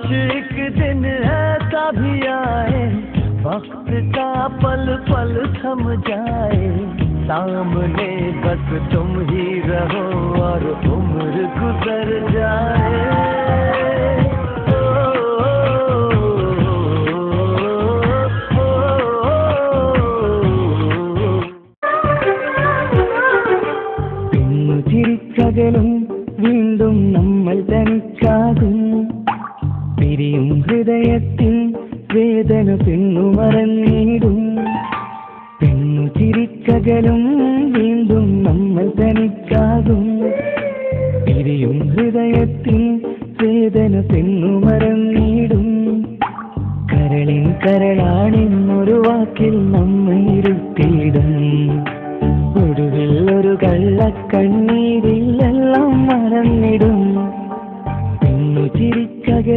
एक दिन ऐसा भी आए, वक्त का पल पल थम जाए, सामने बस तुम ही रहो और उम्र गुजर जाए। ചിരിക്കകലും വീണ്ടും നമ്മൾ തനിച്ചാകും, പിരിയും ഹൃദയത്തിൽ വേദന പെണ്ണു മറന്നിടും. പെണ്ണു ചിരിക്കകലും വീണ്ടും നമ്മൾ തനിച്ചാകും, പിരിയും ഹൃദയത്തിൽ വേദന പെണ്ണു മറന്നിടും. കരളിൻ കരളാണെന്നൊരു വാക്കിൽ നമ്മൾ ഇരുത്തിയിടും, ഒടുവിൽ ഒരു കള്ളക്കണ്ണീരിലെല്ലാം മറന്നിടും. പെണ്ണു ചിരിക്കക